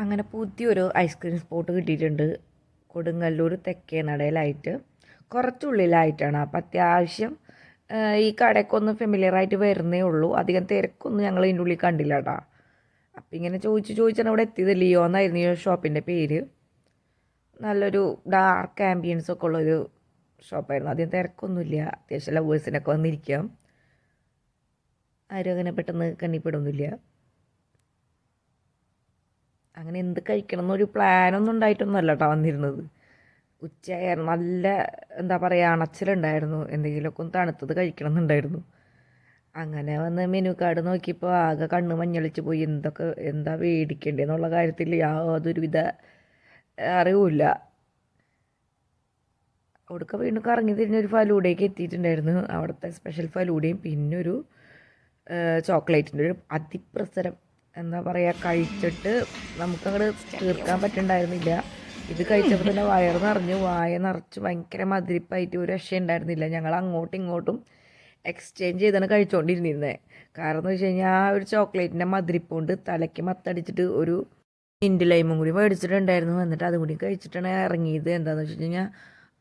അങ്ങനെ പുതിയൊരു ice cream spot കിട്ടിയിട്ടുണ്ട്. കൊടുങ്ങല്ലൂർ തെക്കേ നടയിലായിട്ട് കുറച്ചുള്ളിലായിട്ടാണ്. അപ്പം അത്യാവശ്യം ഈ കടയ്ക്കൊന്ന് ഫെമിലിയറായിട്ട് വരുന്നേ ഉള്ളൂ. അധികം തിരക്കൊന്നും ഞങ്ങൾ ഇതിൻ്റെ ഉള്ളിൽ കണ്ടില്ല കേട്ടോ. അപ്പം ഇങ്ങനെ ചോദിച്ചാണ് ഇവിടെ എത്തിയത്. ലിയോ എന്നായിരുന്നു ഈ ഷോപ്പിൻ്റെ പേര്. നല്ലൊരു ഡാർക്ക് ആംബിയൻസ് ഒക്കെ ഉള്ളൊരു ഷോപ്പായിരുന്നു. അധികം തിരക്കൊന്നുമില്ല. അത്യാവശ്യം ലവേഴ്സിനൊക്കെ വന്നിരിക്കാം. ആരും അങ്ങനെ പെട്ടെന്ന് കണ്ണിപ്പെടുന്നില്ല. അങ്ങനെ എന്ത് കഴിക്കണം എന്നൊരു പ്ലാനൊന്നും ഉണ്ടായിട്ടൊന്നുമല്ല കേട്ടോ വന്നിരുന്നത്. ഉച്ചയായിരുന്നു. നല്ല എന്താ പറയുക, അണച്ചിലുണ്ടായിരുന്നു. എന്തെങ്കിലുമൊക്കെ ഒന്ന് തണുത്തത് കഴിക്കണം എന്നുണ്ടായിരുന്നു. അങ്ങനെ വന്ന് മെനു കാർഡ് നോക്കിയപ്പോൾ ആകെ കണ്ണ് മഞ്ഞളിച്ച് പോയി. എന്താ മേടിക്കേണ്ടതെന്നുള്ള കാര്യത്തിൽ യാതൊരുവിധ അറിവില്ല. അവിടേക്ക് വീണ്ടും കറങ്ങി തിരിഞ്ഞൊരു ഫലൂഡയ്ക്ക് എത്തിയിട്ടുണ്ടായിരുന്നു. അവിടുത്തെ സ്പെഷ്യൽ ഫലൂഡയും പിന്നെ ഒരു ചോക്ലേറ്റിൻ്റെ ഒരു അതിപ്രസരം എന്താ പറയുക, കഴിച്ചിട്ട് നമുക്കങ്ങോട്ട് തീർക്കാൻ പറ്റുന്നുണ്ടായിരുന്നില്ല. ഇത് കഴിച്ചപ്പോൾ തന്നെ വയറ് നിറഞ്ഞു, വായ നിറച്ച് ഭയങ്കര മധുരിപ്പായിട്ട് ഒരു രക്ഷയുണ്ടായിരുന്നില്ല. ഞങ്ങൾ അങ്ങോട്ടും ഇങ്ങോട്ടും എക്സ്ചേഞ്ച് ചെയ്താണ് കഴിച്ചുകൊണ്ടിരുന്നിരുന്നത്. കാരണം എന്ന് വെച്ച് കഴിഞ്ഞാൽ ആ ഒരു ചോക്ലേറ്റിൻ്റെ മധുരിപ്പ് കൊണ്ട് തലയ്ക്ക് മത്തടിച്ചിട്ട് ഒരു മിൻറ്റ് ലൈമും കൂടി മേടിച്ചിട്ടുണ്ടായിരുന്നു. എന്നിട്ട് അതും കൂടി കഴിച്ചിട്ടാണ് ഇറങ്ങിയത്. എന്താണെന്ന് വെച്ച് കഴിഞ്ഞാൽ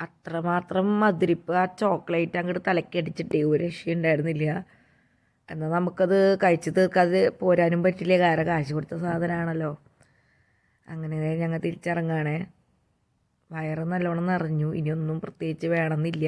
അത്രമാത്രം മധുരിപ്പ് ആ ചോക്ലേറ്റ് അങ്ങോട്ട് തലക്കടിച്ചിട്ടേ ഒരു രക്ഷയുണ്ടായിരുന്നില്ല. എന്നാൽ നമുക്കത് കഴിച്ച് തീർക്കാതെ പോരാനും പറ്റില്ല. കാരണം കാശ് കൊടുത്ത സാധനമാണല്ലോ. അങ്ങനെ ഞങ്ങൾ തിരിച്ചിറങ്ങുകയാണേ. വയറ് നല്ലോണം നിറഞ്ഞു. ഇനിയൊന്നും പ്രത്യേകിച്ച് വേണമെന്നില്ല.